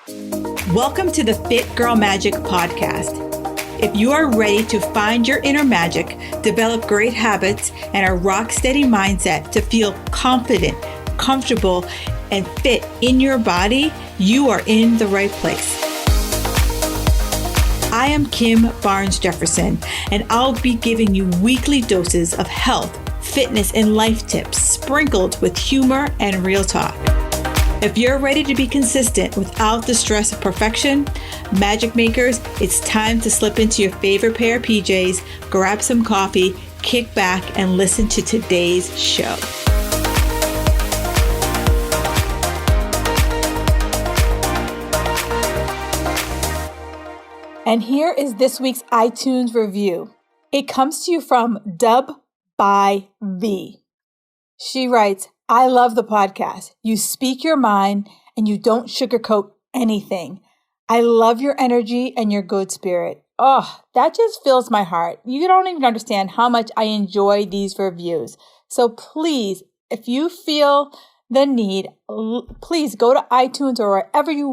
Welcome to the Fit Girl Magic podcast. If you are ready to find your inner magic, develop great habits, and a rock steady mindset to feel confident, comfortable, and fit in your body, you are in the right place. I am Kim Barnes Jefferson, and I'll be giving you weekly doses of health, fitness, and life tips sprinkled with humor and real talk. If you're ready to be consistent without the stress of perfection, magic makers, it's time to slip into your favorite pair of PJs, grab some coffee, kick back, and listen to today's show. And here is this week's iTunes review. It comes to you from Dub by V. She writes, I love the podcast. You speak your mind and you don't sugarcoat anything. I love your energy and your good spirit. Oh, that just fills my heart. You don't even understand how much I enjoy these reviews. So please, if you feel the need, please go to iTunes or wherever you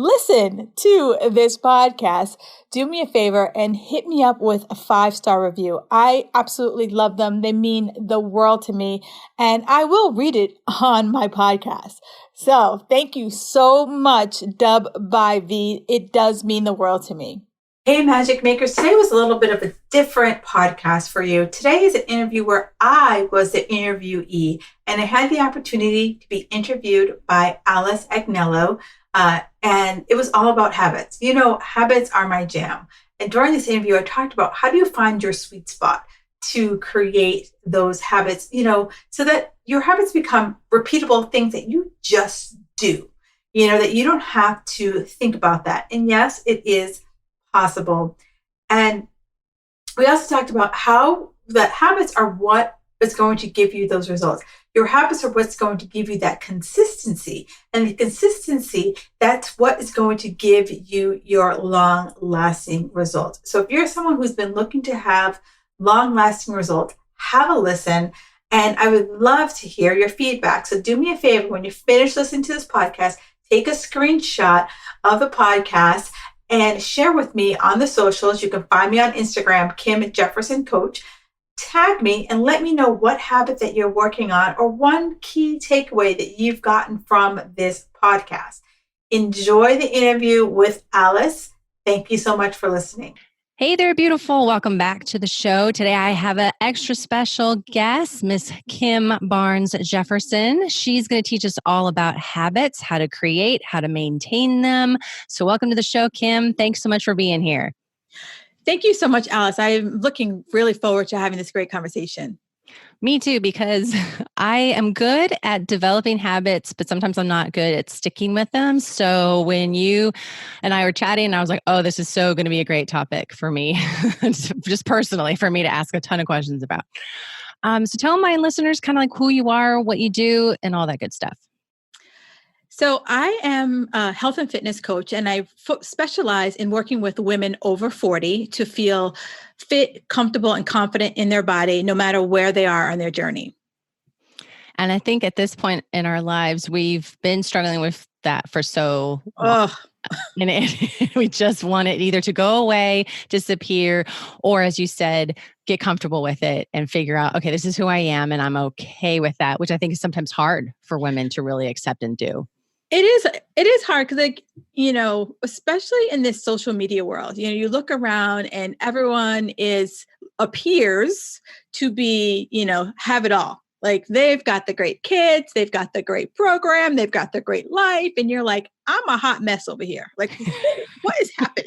listen to this podcast. Do me a favor and hit me up with a 5-star review. I absolutely love them. They mean the world to me, and I will read it on my podcast. So thank you so much, Dub by V. It does mean the world to me. Hey, Magic Makers. Today was a little bit of a different podcast for you. Today is an interview where I was the interviewee, and I had the opportunity to be interviewed by Alice Agnello. And it was all about habits. You know, habits are my jam. And during this interview, I talked about how do you find your sweet spot to create those habits, you know, so that your habits become repeatable things that you just do, you know, that you don't have to think about that. And yes, it is possible. And we also talked about how the habits are what is going to give you those results. Your habits are what's going to give you that consistency. And the consistency, that's what is going to give you your long-lasting results. So if you're someone who's been looking to have long-lasting results, have a listen. And I would love to hear your feedback. So do me a favor, when you finish listening to this podcast, take a screenshot of the podcast and share with me on the socials. You can find me on Instagram, Kim Jefferson Coach. Tag me and let me know what habit that you're working on or one key takeaway that you've gotten from this podcast. Enjoy the interview with Alice. Thank you so much for listening. Hey there, beautiful. Welcome back to the show. Today I have an extra special guest, Miss Kim Barnes Jefferson. She's going to teach us all about habits, how to create, how to maintain them. So welcome to the show, Kim. Thanks so much for being here. Thank you so much, Alice. I'm looking really forward to having this great conversation. Me too, because I am good at developing habits, but sometimes I'm not good at sticking with them. So when you and I were chatting, I was like, oh, this is so going to be a great topic for me, just personally, for me to ask a ton of questions about. So tell my listeners kind of like who you are, what you do, and all that good stuff. So I am a health and fitness coach, and I specialize in working with women over 40 to feel fit, comfortable, and confident in their body, no matter where they are on their journey. And I think at this point in our lives, we've been struggling with that for so long. And we just want it either to go away, disappear, or as you said, get comfortable with it and figure out, okay, this is who I am and I'm okay with that, which I think is sometimes hard for women to really accept and do. It is hard because, like, you know, especially in this social media world, you know, you look around and everyone appears to be, you know, have it all. Like they've got the great kids, they've got the great program, they've got the great life. And you're like, I'm a hot mess over here. Like, what is happening?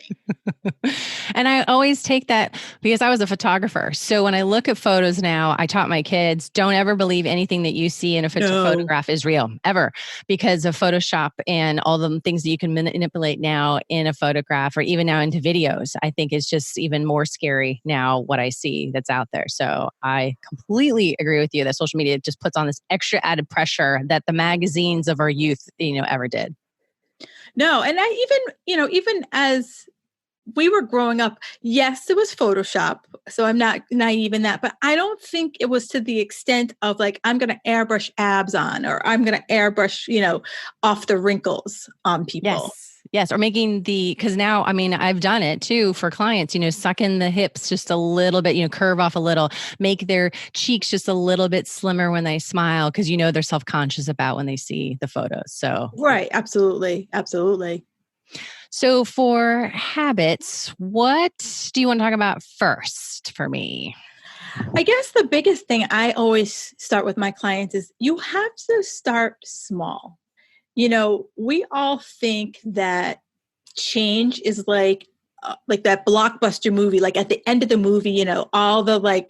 And I always take that because I was a photographer. So when I look at photos now, I taught my kids, don't ever believe anything that you see in a photograph is real, ever, because of Photoshop and all the things that you can manipulate now in a photograph or even now into videos. I think it's just even more scary now what I see that's out there. So I completely agree with you that social media just puts on this extra added pressure that the magazines of our youth, ever did. No. And I even as we were growing up, yes, it was Photoshop. So I'm not naive in that, but I don't think it was to the extent of like, I'm going to airbrush abs on, or I'm going to airbrush, off the wrinkles on people. Yes. Yes. Or making because now, I mean, I've done it too for clients, suck in the hips just a little bit, curve off a little, make their cheeks just a little bit slimmer when they smile, because, they're self-conscious about when they see the photos. So, right. Absolutely. Absolutely. So for habits, what do you want to talk about first for me? I guess the biggest thing I always start with my clients is you have to start small. We all think that change is like that blockbuster movie, like at the end of the movie, all the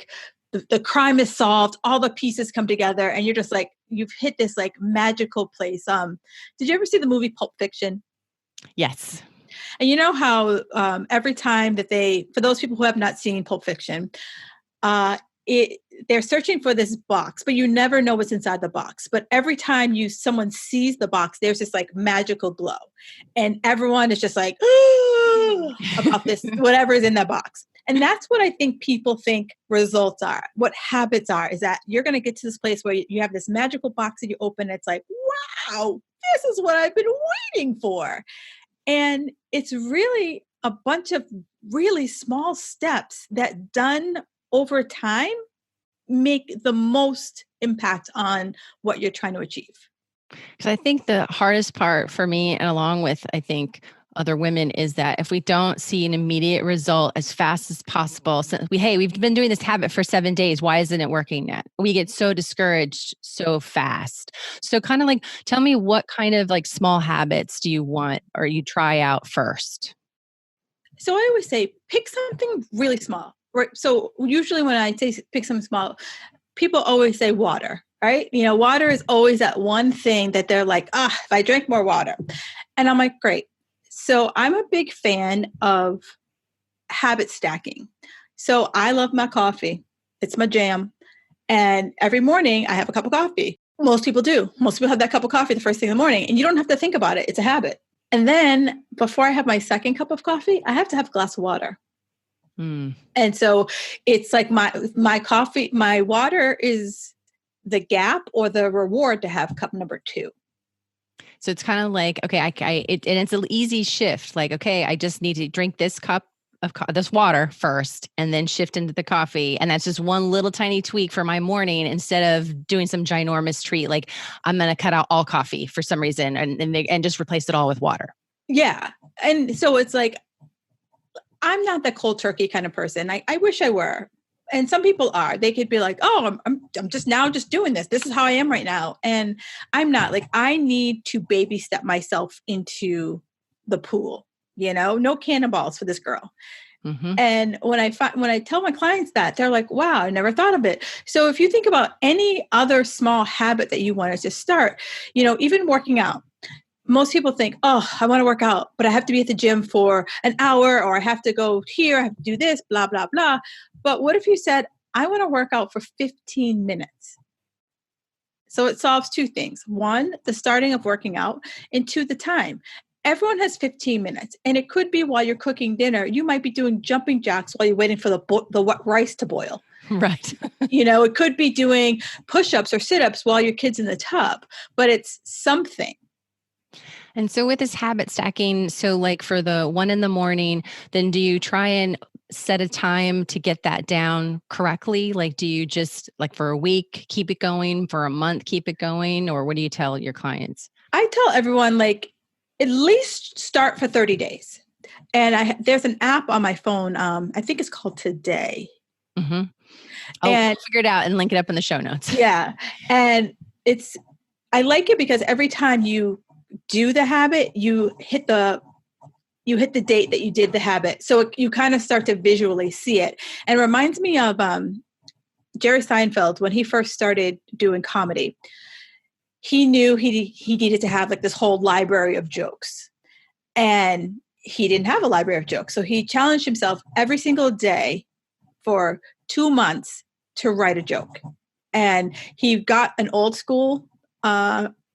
the crime is solved, all the pieces come together, and you're just like, you've hit this like magical place. Did you ever see the movie Pulp Fiction? Yes. And you know how every time that for those people who have not seen Pulp Fiction, uh, they're searching for this box, but you never know what's inside the box. But every time someone sees the box, there's this like magical glow, and everyone is just like about this whatever is in that box. And that's what I think people think results are. What habits are is that you're going to get to this place where you have this magical box that you open. And it's like, wow, this is what I've been waiting for. And it's really a bunch of really small steps that done over time make the most impact on what you're trying to achieve. Because I think the hardest part for me, and along with, I think, other women, is that if we don't see an immediate result as fast as possible, since we've been doing this habit for 7 days, why isn't it working yet? We get so discouraged so fast. So kind of like, tell me, what kind of like small habits do you want or you try out first? So I always say, pick something really small. Right. So usually when I say pick something small, people always say water, right? Water is always that one thing that they're like, if I drink more water. And I'm like, great. So I'm a big fan of habit stacking. So I love my coffee. It's my jam. And every morning I have a cup of coffee. Most people do. Most people have that cup of coffee the first thing in the morning, and you don't have to think about it. It's a habit. And then before I have my second cup of coffee, I have to have a glass of water. And so it's like my coffee, my water is the gap or the reward to have cup number 2. So it's kind of like, okay, and it's an easy shift. Like, okay, I just need to drink this cup of this water first and then shift into the coffee. And that's just one little tiny tweak for my morning, instead of doing some ginormous treat. Like, I'm going to cut out all coffee for some reason and just replace it all with water. Yeah. And so it's like, I'm not the cold turkey kind of person. I wish I were. And some people are. They could be like, oh, I'm just doing this. This is how I am right now. And I'm not. Like, I need to baby step myself into the pool, no cannonballs for this girl. Mm-hmm. And when I tell my clients that, they're like, wow, I never thought of it. So if you think about any other small habit that you want to just start, even working out. Most people think, oh, I want to work out, but I have to be at the gym for an hour, or I have to go here, I have to do this, blah, blah, blah. But what if you said, I want to work out for 15 minutes? So it solves 2 things. 1, the starting of working out, and 2, the time. Everyone has 15 minutes, and it could be while you're cooking dinner. You might be doing jumping jacks while you're waiting for the rice to boil. Right. It could be doing push-ups or sit-ups while your kid's in the tub, but it's something. And so with this habit stacking, so like for the 1 in the morning, then do you try and set a time to get that down correctly? Like, do you just like for a week, keep it going, for a month, keep it going? Or what do you tell your clients? I tell everyone, like, at least start for 30 days. And there's an app on my phone. I think it's called Today. Mm-hmm. I'll figure it out and link it up in the show notes. Yeah. And I like it because every time you do the habit, you hit the date that you did the habit. So you kind of start to visually see it. And it reminds me of Jerry Seinfeld when he first started doing comedy. He knew he needed to have like this whole library of jokes. And he didn't have a library of jokes. So he challenged himself every single day for 2 months to write a joke. And he got an old school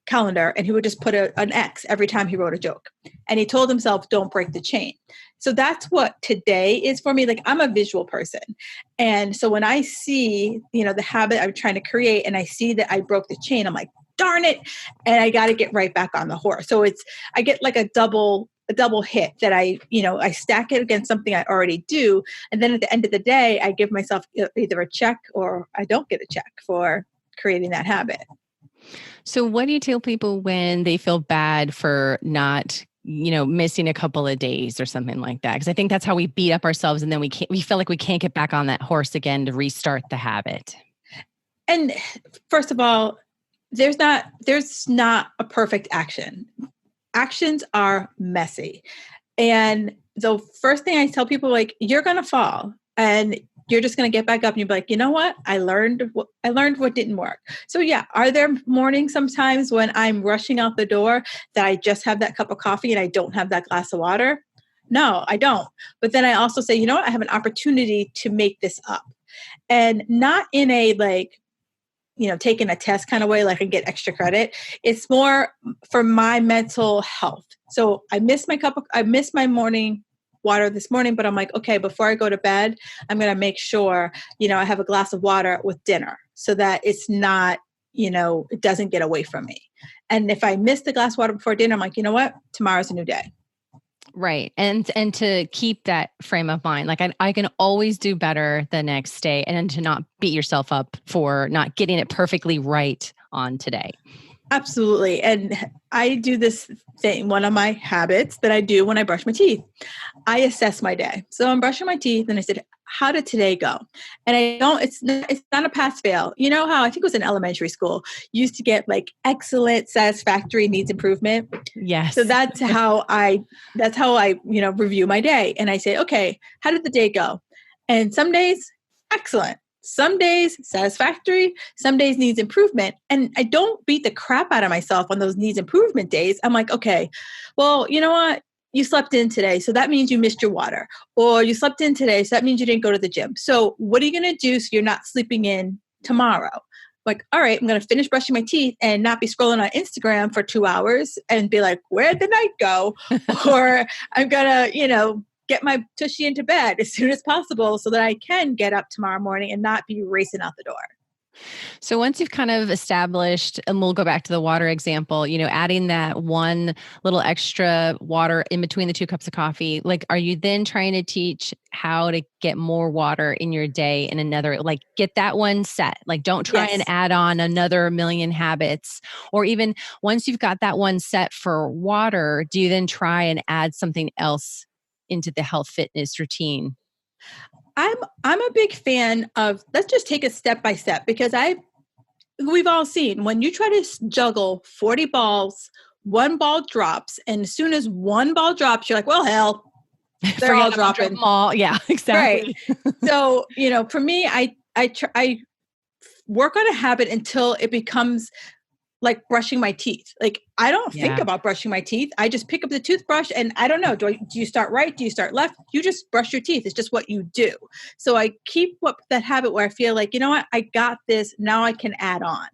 calendar and he would just put an X every time he wrote a joke. And he told himself, don't break the chain. So that's what today is for me. Like, I'm a visual person. And so when I see, the habit I'm trying to create and I see that I broke the chain, I'm like, darn it. And I got to get right back on the horse. So I get like a double hit that I stack it against something I already do. And then at the end of the day, I give myself either a check or I don't get a check for creating that habit. So what do you tell people when they feel bad for not, missing a couple of days or something like that? Because I think that's how we beat up ourselves. And then we feel like we can't get back on that horse again to restart the habit. And first of all, there's not a perfect action. Actions are messy. And the first thing I tell people, like, you're going to fall and you're just going to get back up and you'll be like, you know what? I learned what didn't work. So yeah, are there mornings sometimes when I'm rushing out the door that I just have that cup of coffee and I don't have that glass of water? No, I don't. But then I also say, you know what? I have an opportunity to make this up. And not in a taking a test kind of way, like I get extra credit. It's more for my mental health. So I missed my morning water this morning, but I'm like, okay, before I go to bed, I'm going to make sure, I have a glass of water with dinner so that it's not, it doesn't get away from me. And if I miss the glass of water before dinner, I'm like, you know what? Tomorrow's a new day. Right. And to keep that frame of mind, like I can always do better the next day, and to not beat yourself up for not getting it perfectly right on today. Absolutely. And I do this thing, one of my habits that I do when I brush my teeth, I assess my day. So I'm brushing my teeth and I said, how did today go? And it's not a pass fail. You know how I think it was in elementary school, you used to get like excellent, satisfactory, needs improvement. Yes. So that's how I review my day. And I say, okay, how did the day go? And some days, excellent. Some days satisfactory, some days needs improvement. And I don't beat the crap out of myself on those needs improvement days. I'm like, okay, well, you know what? You slept in today, so that means you missed your water. Or you slept in today, so that means you didn't go to the gym. So what are you going to do so you're not sleeping in tomorrow? Like, all right, I'm going to finish brushing my teeth and not be scrolling on Instagram for 2 hours and be like, where'd the night go? Or I'm going to, get my tushy into bed as soon as possible so that I can get up tomorrow morning and not be racing out the door. So once you've kind of established, and we'll go back to the water example, adding that one little extra water in between the 2 cups of coffee, like, are you then trying to teach how to get more water in your day in another, like get that one set, like don't try and add on another million habits, or even once you've got that one set for water, do you then try and add something else into the health fitness routine? I'm a big fan of, let's just take it step by step, because we've all seen when you try to juggle 40 balls, one ball drops, and as soon as one ball drops, you're like, well, hell, they're all dropping. Them all. Yeah, exactly. Right. So, for me, I work on a habit until it becomes like brushing my teeth. Like, I don't think about brushing my teeth. I just pick up the toothbrush and I don't know, do you start right? Do you start left? You just brush your teeth. It's just what you do. So I keep up that habit where I feel like, you know what, I got this. Now I can add on.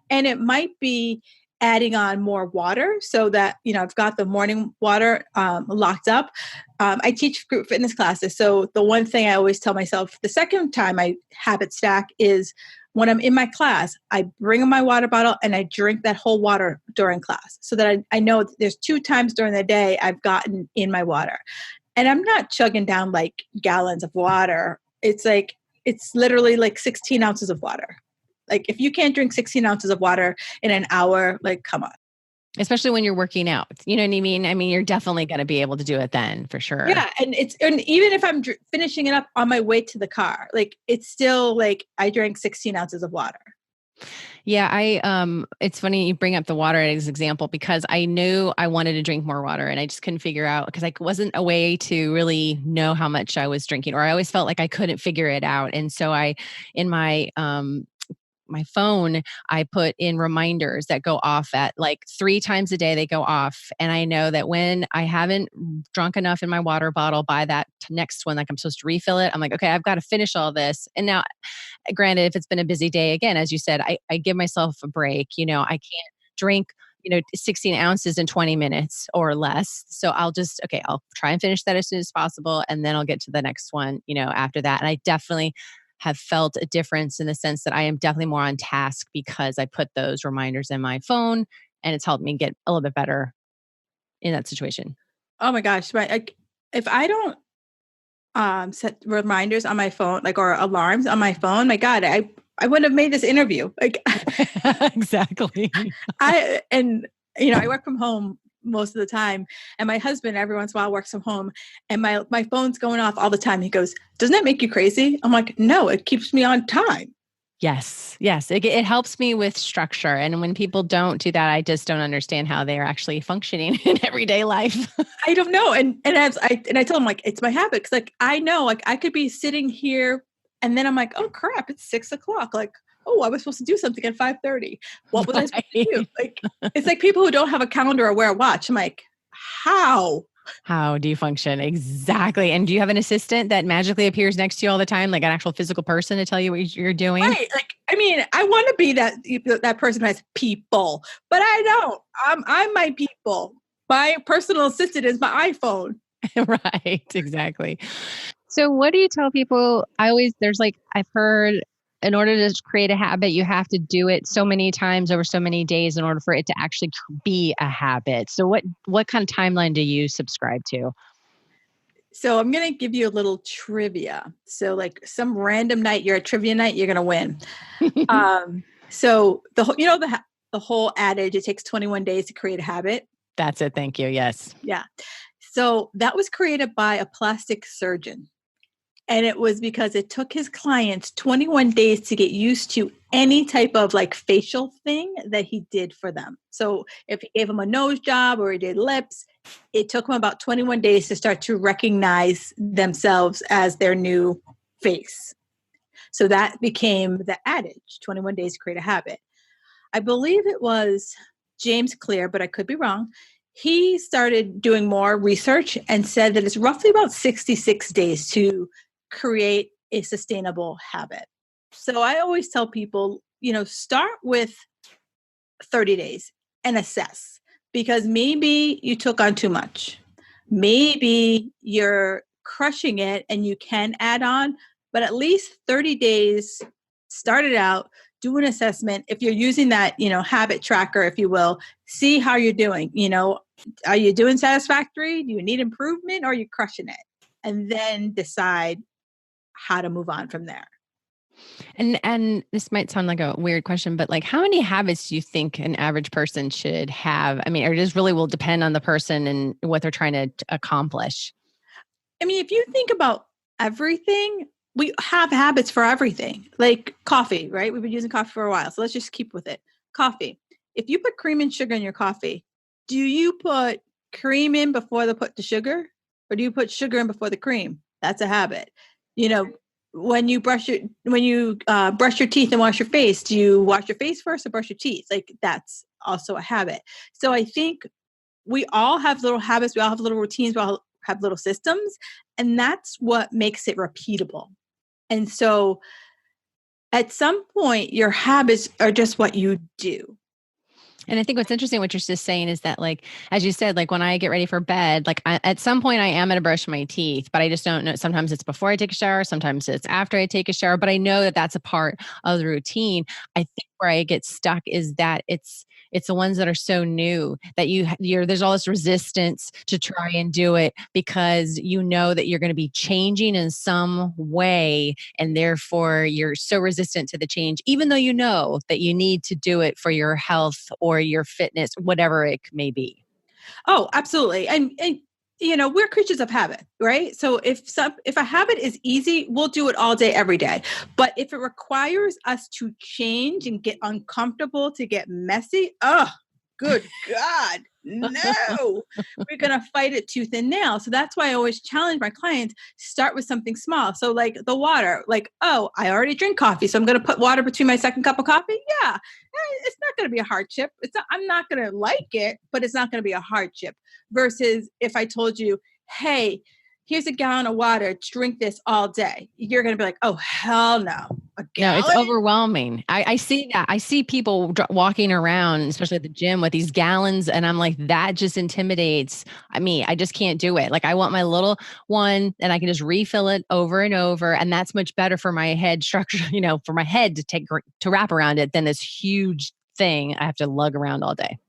And it might be adding on more water so that, I've got the morning water locked up. I teach group fitness classes. So the one thing I always tell myself, the second time I habit stack is when I'm in my class, I bring my water bottle and I drink that whole water during class so that I know there's 2 times during the day I've gotten in my water. And I'm not chugging down like gallons of water. It's literally like 16 ounces of water. Like, if you can't drink 16 ounces of water in an hour, like, come on. Especially when you're working out. You know what I mean? I mean, you're definitely going to be able to do it then for sure. Yeah. And even if I'm finishing it up on my way to the car, like, it's still like I drank 16 ounces of water. Yeah, it's funny you bring up the water as an example, because I knew I wanted to drink more water and I just couldn't figure out, because I wasn't a way to really know how much I was drinking, or I always felt like I couldn't figure it out. And so in my phone, I put in reminders that go off at like 3 times a day. They go off. And I know that when I haven't drunk enough in my water bottle by that next one, like I'm supposed to refill it, I'm like, okay, I've got to finish all this. And now, granted, if it's been a busy day, again, as you said, I give myself a break. I can't drink 16 ounces in 20 minutes or less. So I'll try and finish that as soon as possible. And then I'll get to the next one, after that. And I definitely have felt a difference in the sense that I am definitely more on task because I put those reminders in my phone, and it's helped me get a little bit better in that situation. Oh my gosh. If I don't set reminders on my phone, or alarms on my phone, my God, I wouldn't have made this interview. Exactly. I work from home most of the time, and my husband every once in a while works from home, and my phone's going off all the time. He goes, "Doesn't that make you crazy?" I'm like, "No, it keeps me on time." Yes. It helps me with structure. And when people don't do that, I just don't understand how they're actually functioning in everyday life. I don't know. And I tell him, it's my habit. Cause I know, I could be sitting here and then I'm like, oh crap, it's 6:00. Oh, I was supposed to do something at 5:30. What was I supposed to do? It's like people who don't have a calendar or wear a watch. I'm like, how? How do you function? Exactly. And do you have an assistant that magically appears next to you all the time, like an actual physical person to tell you what you're doing? Right. I want to be that person who has people, but I don't. I'm my people. My personal assistant is my iPhone. Right. Exactly. So what do you tell people? I've heard in order to create a habit, you have to do it so many times over so many days in order for it to actually be a habit. So what kind of timeline do you subscribe to? So I'm going to give you a little trivia. So some random night, you're a trivia night, you're going to win. So the whole adage, it takes 21 days to create a habit. That's it. Thank you. Yes. Yeah. So that was created by a plastic surgeon. And it was because it took his clients 21 days to get used to any type of facial thing that he did for them. So if he gave them a nose job or he did lips, it took them about 21 days to start to recognize themselves as their new face. So that became the adage, 21 days to create a habit. I believe it was James Clear, but I could be wrong. He started doing more research and said that it's roughly about 66 days to create a sustainable habit. So I always tell people, start with 30 days and assess, because maybe you took on too much. Maybe you're crushing it and you can add on, but at least 30 days, start it out, do an assessment. If you're using that, habit tracker, if you will, see how you're doing. Are you doing satisfactory? Do you need improvement, or are you crushing it? And then decide how to move on from there. And this might sound like a weird question, but how many habits do you think an average person should have? I mean, or just really will depend on the person and what they're trying to accomplish. I mean, if you think about everything, we have habits for everything. Like coffee, right? We've been using coffee for a while, so let's just keep with it. Coffee. If you put cream and sugar in your coffee, do you put cream in before put the sugar, or do you put sugar in before the cream? That's a habit. When you brush your teeth and wash your face, do you wash your face first or brush your teeth? That's also a habit. So I think we all have little habits. We all have little routines. We all have little systems, and that's what makes it repeatable. And so at some point, your habits are just what you do. And I think what's interesting, what you're just saying is that, as you said, when I get ready for bed, at some point I am going to brush my teeth, but I just don't know. Sometimes it's before I take a shower. Sometimes it's after I take a shower, but I know that that's a part of the routine. I think where I get stuck is that it's the ones that are so new that there's all this resistance to try and do it because you know that you're going to be changing in some way, and therefore you're so resistant to the change, even though you know that you need to do it for your health or your fitness, whatever it may be. Oh, absolutely. And we're creatures of habit, right? So if a habit is easy, we'll do it all day, every day. But if it requires us to change and get uncomfortable, to get messy, oh, good God, no, we're going to fight it tooth and nail. So that's why I always challenge my clients, start with something small. So the water, oh, I already drink coffee, so I'm going to put water between my second cup of coffee. Yeah, it's not going to be a hardship. I'm not going to like it, but it's not going to be a hardship. Versus if I told you, hey, here's a gallon of water, drink this all day. You're going to be like, oh, hell no. A No, it's gallon? overwhelming. I see that. I see people walking around, especially at the gym, with these gallons, and I'm like, that just intimidates me. I just can't do it. Like, I want my little one, and I can just refill it over and over, and that's much better for my head structure. For my head to wrap around it than this huge thing I have to lug around all day.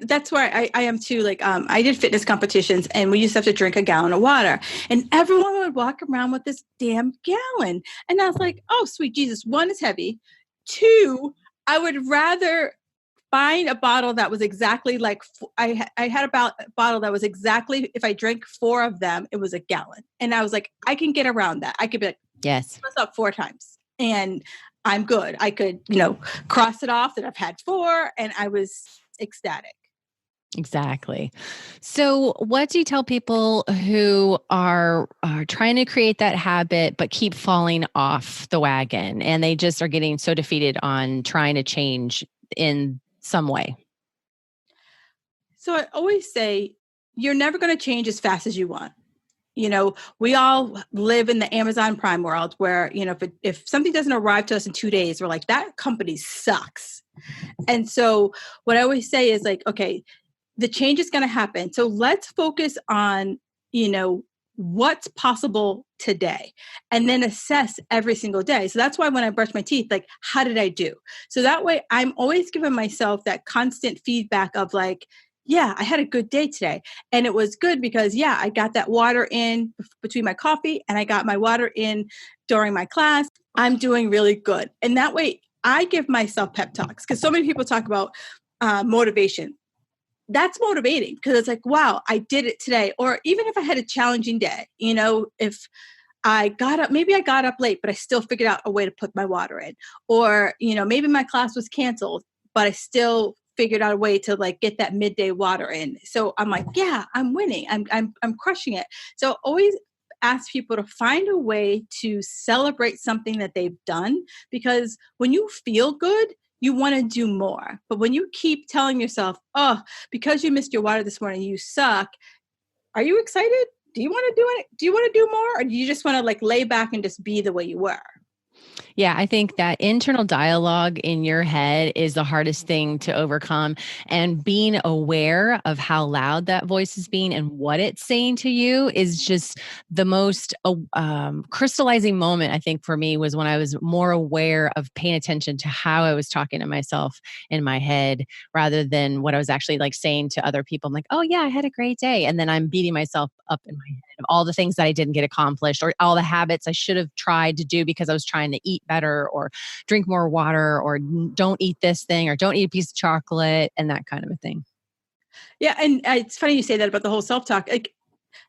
That's where I am too. Like, I did fitness competitions and we used to have to drink a gallon of water and everyone would walk around with this damn gallon. And I was like, oh, sweet Jesus. One, is heavy. Two, I would rather find a bottle that was exactly like, I had a bottle that was exactly, if I drank 4 of them, it was a gallon. And I was like, I can get around that. I could be like, yes, what's up 4 times? And I'm good. I could, cross it off that I've had 4 and I was ecstatic. Exactly. So, what do you tell people who are trying to create that habit but keep falling off the wagon and they just are getting so defeated on trying to change in some way? So I always say, you're never going to change as fast as you want. We all live in the Amazon Prime world where, if something doesn't arrive to us in 2 days, we're like, that company sucks. And so what I always say is like, okay, the change is going to happen. So let's focus on, what's possible today and then assess every single day. So that's why when I brush my teeth, like, how did I do? So that way I'm always giving myself that constant feedback of like, yeah, I had a good day today. And it was good because, yeah, I got that water in between my coffee and I got my water in during my class. I'm doing really good. And that way I give myself pep talks because so many people talk about motivation. That's motivating because it's like, wow, I did it today. Or even if I had a challenging day, if maybe I got up late, but I still figured out a way to put my water in. Or, maybe my class was canceled, but I still figured out a way to like get that midday water in. So I'm like, yeah, I'm winning. I'm crushing it. So always ask people to find a way to celebrate something that they've done, because when you feel good, you want to do more. But when you keep telling yourself, oh, because you missed your water this morning, you suck. Are you excited? Do you want to do it? Do you want to do more? Or do you just want to like lay back and just be the way you were? Yeah, I think that internal dialogue in your head is the hardest thing to overcome. And being aware of how loud that voice is being and what it's saying to you is just the most crystallizing moment, I think, for me was when I was more aware of paying attention to how I was talking to myself in my head rather than what I was actually like saying to other people. I'm like, oh, yeah, I had a great day. And then I'm beating myself up in my head of all the things that I didn't get accomplished or all the habits I should have tried to do because I was trying to eat better or drink more water or don't eat this thing or don't eat a piece of chocolate and that kind of a thing. Yeah. And it's funny you say that about the whole self-talk. Like,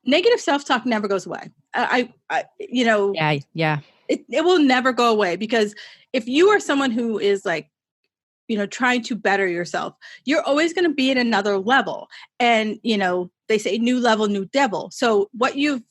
negative self-talk never goes away. Yeah. It will never go away, because if you are someone who is like, trying to better yourself, you're always going to be at another level. And, they say new level, new devil. So what you've,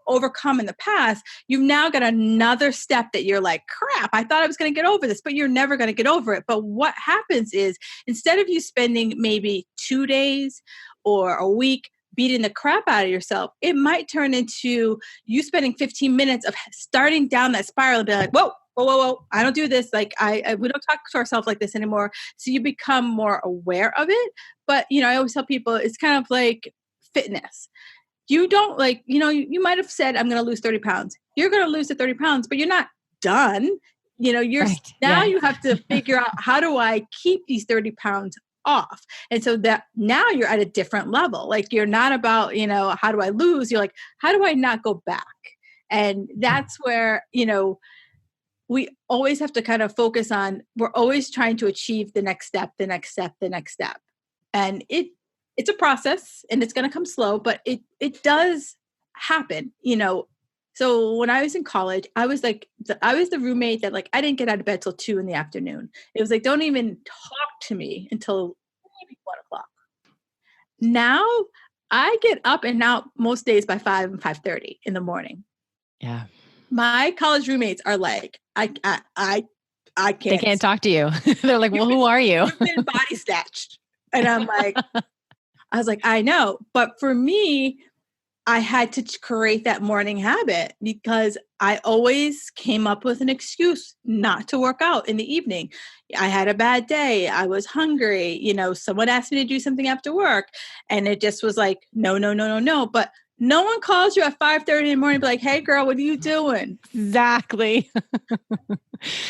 overcome in the past, you've now got another step that you're like, crap, I thought I was going to get over this, but you're never going to get over it. But what happens is, instead of you spending maybe 2 days or a week beating the crap out of yourself, it might turn into you spending 15 minutes of starting down that spiral and be like, whoa, whoa, whoa, whoa, I don't do this. Like we don't talk to ourselves like this anymore. So you become more aware of it. But, I always tell people it's kind of like fitness. You don't like, you might have said, I'm going to lose 30 pounds. You're going to lose the 30 pounds, but you're not done. You're Right. now Yeah. you have to figure out, how do I keep these 30 pounds off? And so that now you're at a different level. Like, you're not about, how do I lose? You're like, how do I not go back? And that's where, we always have to kind of focus on, we're always trying to achieve the next step, the next step, the next step. And it's a process and it's going to come slow, but it does happen, So when I was in college, I was like, I was the roommate that like, I didn't get out of bed till 2 p.m. It was like, don't even talk to me until maybe 1 o'clock. Now I get up and out most days by 5 and 5:30 in the morning. Yeah. My college roommates are like, I can't. They can't talk to you. They're like, well, who are you? You've been body snatched. And I'm like, I was like, I know. But for me, I had to create that morning habit because I always came up with an excuse not to work out in the evening. I had a bad day. I was hungry. Someone asked me to do something after work, and it just was like, no, no, no, no, no. But no one calls you at 5:30 in the morning and be like, hey, girl, what are you doing? Exactly.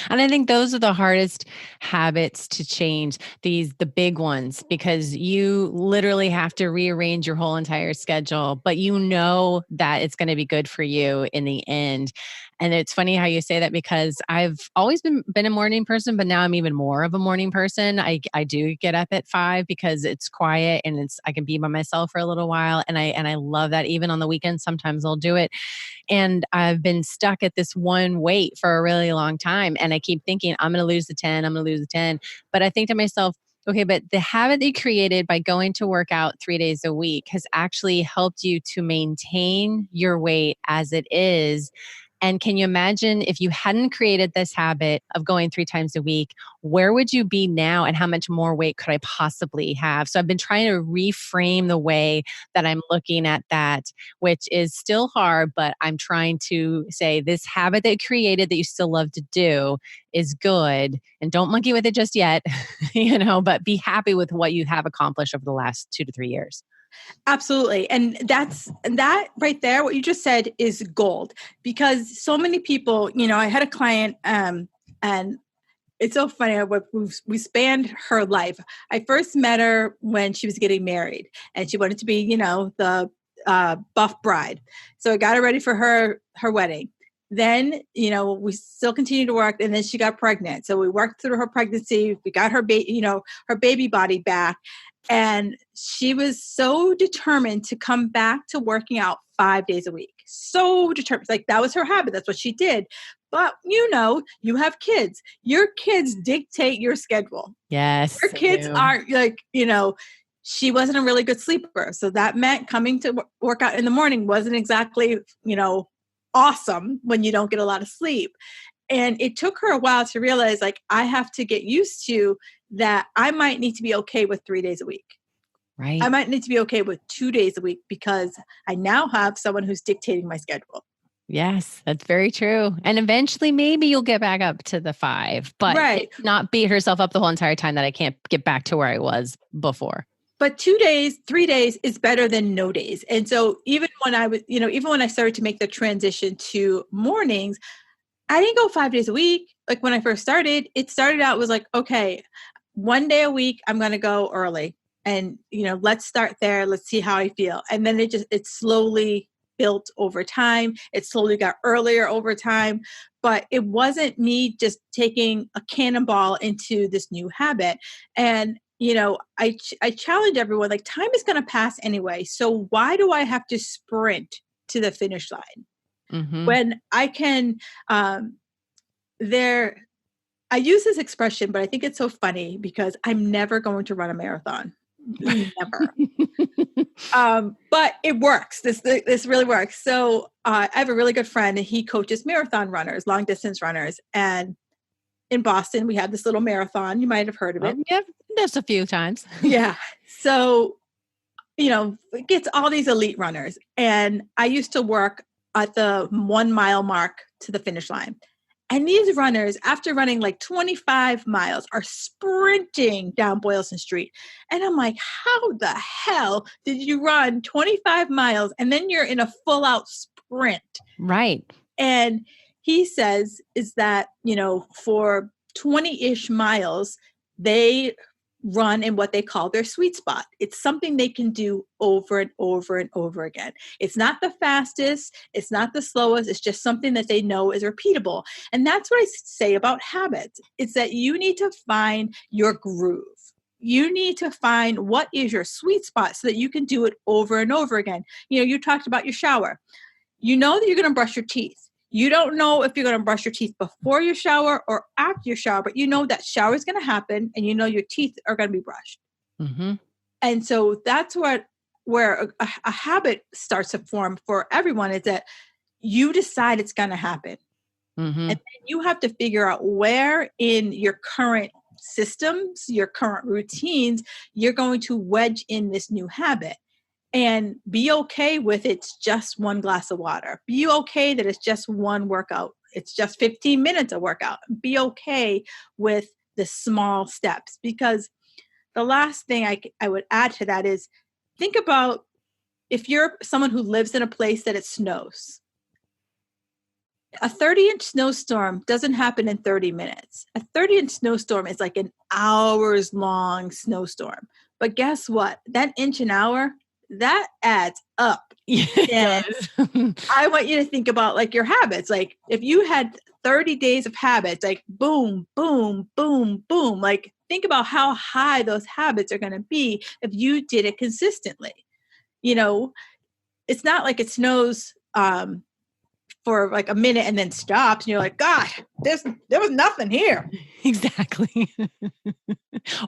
And I think those are the hardest habits to change, the big ones, because you literally have to rearrange your whole entire schedule, but you know that it's going to be good for you in the end. And it's funny how you say that, because I've always been a morning person, but now I'm even more of a morning person. I do get up at 5 because it's quiet and I can be by myself for a little while. And I love that. Even on the weekends, sometimes I'll do it. And I've been stuck at this one weight for a really long time. And I keep thinking, I'm going to lose the 10, I'm going to lose the 10. But I think to myself, okay, but the habit that you created by going to work out 3 days a week has actually helped you to maintain your weight as it is. And can you imagine if you hadn't created this habit of going 3 times a week, where would you be now and how much more weight could I possibly have? So I've been trying to reframe the way that I'm looking at that, which is still hard, but I'm trying to say this habit that you created that you still love to do is good, and don't monkey with it just yet, but be happy with what you have accomplished over the last 2 to 3 years. Absolutely. And that right there, what you just said is gold, because so many people, I had a client, and it's so funny. We spanned her life. I first met her when she was getting married, and she wanted to be, the buff bride. So I got her ready for her wedding. Then, we still continued to work, and then she got pregnant. So we worked through her pregnancy. We got her her baby body back. And she was so determined to come back to working out 5 days a week. So determined. Like, that was her habit. That's what she did. But you have kids. Your kids dictate your schedule. Yes. Your kids aren't like, she wasn't a really good sleeper. So that meant coming to work out in the morning wasn't exactly, awesome when you don't get a lot of sleep. And it took her a while to realize, like, I have to get used to that. I might need to be okay with 3 days a week. Right. I might need to be okay with 2 days a week because I now have someone who's dictating my schedule. Yes, that's very true. And eventually maybe you'll get back up to the 5, but Right. Not beat herself up the whole entire time that I can't get back to where I was before. But 2 days, 3 days is better than no days. And so even when I started to make the transition to mornings, I didn't go 5 days a week. Like, when I first started, it started out was like, okay, 1 day a week, I'm going to go early, and, let's start there. Let's see how I feel. And then it slowly built over time. It slowly got earlier over time, but it wasn't me just taking a cannonball into this new habit. And, I challenge everyone, like, time is going to pass anyway. So why do I have to sprint to the finish line? Mm-hmm. When I can, I use this expression, but I think it's so funny because I'm never going to run a marathon. Never. But it works. This really works. So I have a really good friend, and he coaches marathon runners, long distance runners. And in Boston, we have this little marathon. You might have heard of it. Yeah, just a few times. Yeah. So, it gets all these elite runners. And I used to work at the 1 mile mark to the finish line. And these runners, after running like 25 miles, are sprinting down Boylston Street. And I'm like, how the hell did you run 25 miles and then you're in a full out sprint? Right. And he says is that, for 20-ish miles, they run in what they call their sweet spot. It's something they can do over and over and over again. It's not the fastest, it's not the slowest, it's just something that they know is repeatable. And that's what I say about habits. It's that you need to find your groove. You need to find what is your sweet spot so that you can do it over and over again. You talked about your shower. You know that you're going to brush your teeth. You don't know if you're going to brush your teeth before your shower or after your shower, but you know that shower is going to happen, and you know your teeth are going to be brushed. Mm-hmm. And so that's where a habit starts to form for everyone, is that you decide it's going to happen. Mm-hmm. And then you have to figure out where in your current systems, your current routines, you're going to wedge in this new habit. and be okay with it's just one glass of water. Be okay that it's just one workout. It's just 15 minutes of workout. Be okay with the small steps, because the last thing I would add to that is, think about if you're someone who lives in a place that it snows. A 30-inch snowstorm doesn't happen in 30 minutes. A 30-inch snowstorm is like an hours long snowstorm. But guess what? That inch an hour, that adds up. And I want you to think about like your habits. Like if you had 30 days of habits, like boom, boom, boom, boom, like think about how high those habits are going to be if you did it consistently. You know, it's not like it snows for like a minute and then stops and you're like, God, there was nothing here. Exactly.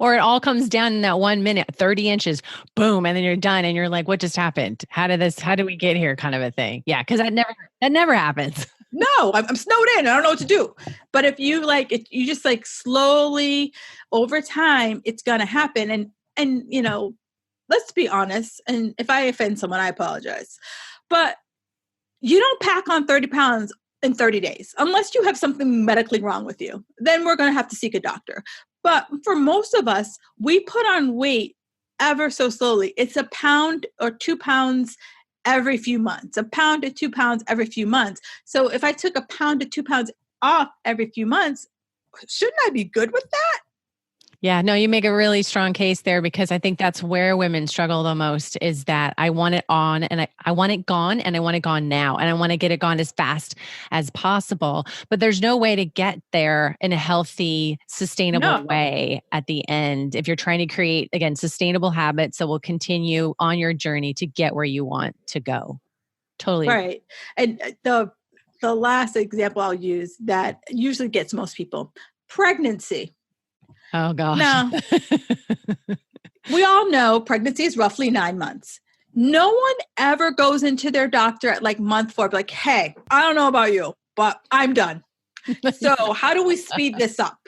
Or it all comes down in that 1 minute, 30 inches, boom, and then you're done and you're like, what just happened? How did we get here, kind of a thing? Yeah, because that never happens. No, I'm snowed in. I don't know what to do. But if you you just like slowly over time, it's gonna happen. And you know, let's be honest. And if I offend someone, I apologize. But you don't pack on 30 pounds in 30 days unless you have something medically wrong with you. Then we're going to have to seek a doctor. But for most of us, we put on weight ever so slowly. It's a pound or 2 pounds every few months, a pound to 2 pounds every few months. So if I took a pound to 2 pounds off every few months, shouldn't I be good with that? Yeah, no, you make a really strong case there, because I think that's where women struggle the most, is that I want it on and I want it gone, and I want it gone now, and I want to get it gone as fast as possible. But there's no way to get there in a healthy, sustainable way at the end if you're trying to create, again, sustainable habits that will continue on your journey to get where you want to go. Totally. Right. And the last example I'll use that usually gets most people, pregnancy. Oh, gosh. Now, we all know pregnancy is roughly 9 months. No one ever goes into their doctor at like month 4, like, hey, I don't know about you, but I'm done. So how do we speed this up?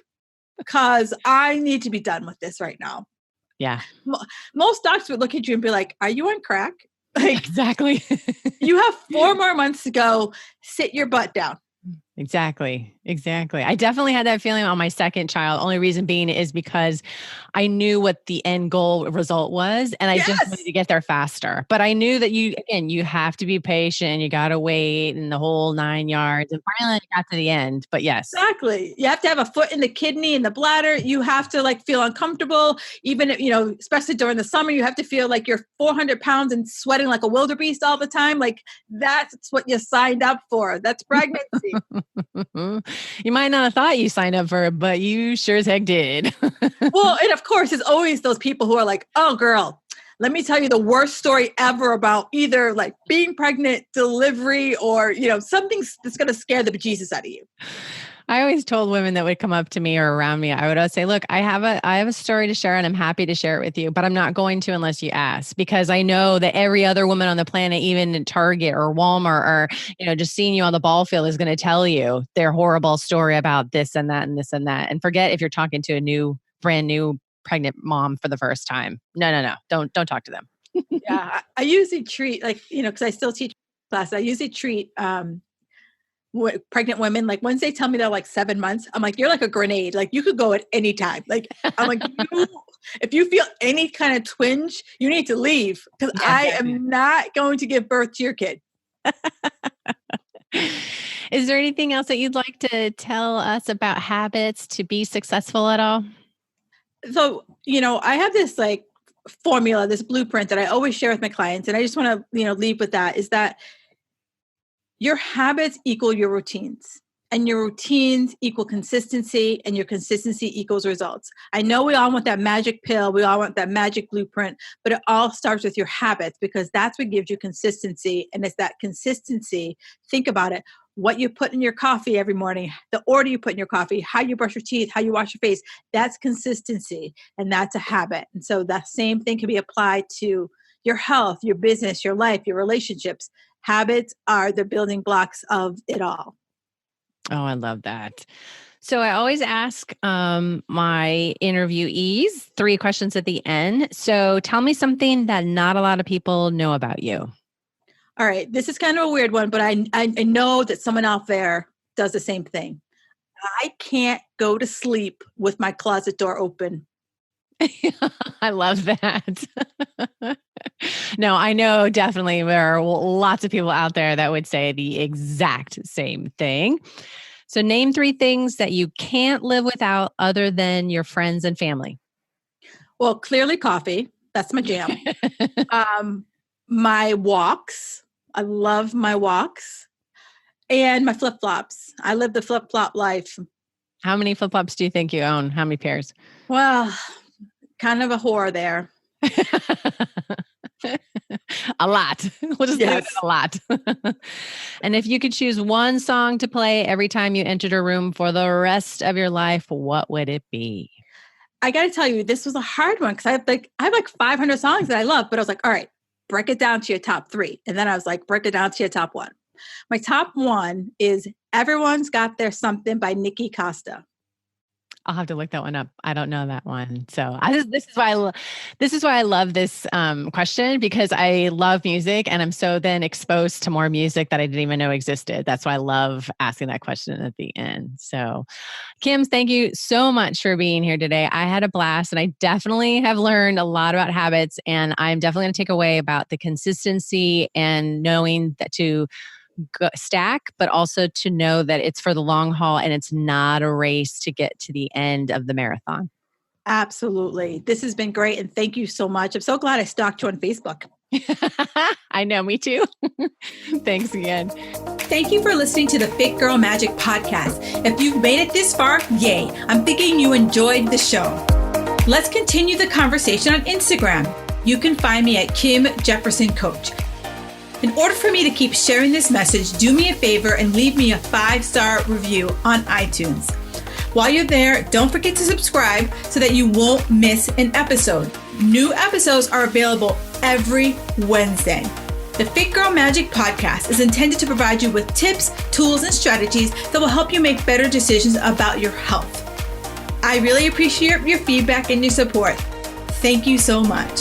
Because I need to be done with this right now. Yeah. Most doctors would look at you and be like, are you on crack? Like, exactly. You have 4 more months to go. Sit your butt down. Exactly. I definitely had that feeling on my second child. Only reason being is because I knew what the end goal result was, and I just wanted to get there faster. But I knew that you have to be patient. You got to wait and the whole 9 yards. And finally I got to the end, but yes. Exactly. You have to have a foot in the kidney and the bladder. You have to like feel uncomfortable. Even if, especially during the summer, you have to feel like you're 400 pounds and sweating like a wildebeest all the time. Like that's what you signed up for. That's pregnancy. You might not have thought you signed up for it, but you sure as heck did. Well, and of course, there's always those people who are like, oh, girl, let me tell you the worst story ever about either like being pregnant, delivery, or, something that's going to scare the bejesus out of you. I always told women that would come up to me or around me, I would always say, look, I have a story to share and I'm happy to share it with you, but I'm not going to unless you ask, because I know that every other woman on the planet, even in Target or Walmart or, just seeing you on the ball field, is going to tell you their horrible story about this and that and this and that. And forget if you're talking to a brand new pregnant mom for the first time. No. Don't talk to them. Yeah. I usually treat because I still teach class. I usually treat, pregnant women, like once they tell me they're like 7 months, I'm like, you're like a grenade. Like you could go at any time. Like I'm like, if you feel any kind of twinge, you need to leave, because I am not going to give birth to your kid. Is there anything else that you'd like to tell us about habits to be successful at all? So, I have this like formula, this blueprint that I always share with my clients. And I just want to, leave with that, is that your habits equal your routines, and your routines equal consistency, and your consistency equals results. I know we all want that magic pill. We all want that magic blueprint, but it all starts with your habits, because that's what gives you consistency. And it's that consistency. Think about it. What you put in your coffee every morning, the order you put in your coffee, how you brush your teeth, how you wash your face, that's consistency. And that's a habit. And so that same thing can be applied to your health, your business, your life, your relationships. Habits are the building blocks of it all. Oh, I love that. So I always ask my interviewees 3 questions at the end. So tell me something that not a lot of people know about you. All right. This is kind of a weird one, but I know that someone out there does the same thing. I can't go to sleep with my closet door open. I love that. No, I know definitely there are lots of people out there that would say the exact same thing. So name 3 things that you can't live without other than your friends and family. Well, clearly coffee. That's my jam. My walks. I love my walks. And my flip-flops. I live the flip-flop life. How many flip-flops do you think you own? How many pairs? Well, kind of a whore there. A lot. We'll just leave it at a lot. And if you could choose one song to play every time you entered a room for the rest of your life, what would it be? I got to tell you, this was a hard one because I have like 500 songs that I love, but I was like, all right, break it down to your top 3. And then I was like, break it down to your top 1. My top 1 is Everyone's Got Their Something by Nikki Costa. I'll have to look that one up. I don't know that one. So this is why I love this question, because I love music and I'm so then exposed to more music that I didn't even know existed. That's why I love asking that question at the end. So Kim, thank you so much for being here today. I had a blast and I definitely have learned a lot about habits, and I'm definitely going to take away about the consistency and knowing that to stack, but also to know that it's for the long haul and it's not a race to get to the end of the marathon. Absolutely. This has been great. And thank you so much. I'm so glad I stalked you on Facebook. I know, me too. Thanks again. Thank you for listening to the Fit Girl Magic podcast. If you've made it this far, yay. I'm thinking you enjoyed the show. Let's continue the conversation on Instagram. You can find me at Kim Jefferson Coach. In order for me to keep sharing this message, do me a favor and leave me a 5-star review on iTunes. While you're there, don't forget to subscribe so that you won't miss an episode. New episodes are available every Wednesday. The Fit Girl Magic podcast is intended to provide you with tips, tools, and strategies that will help you make better decisions about your health. I really appreciate your feedback and your support. Thank you so much.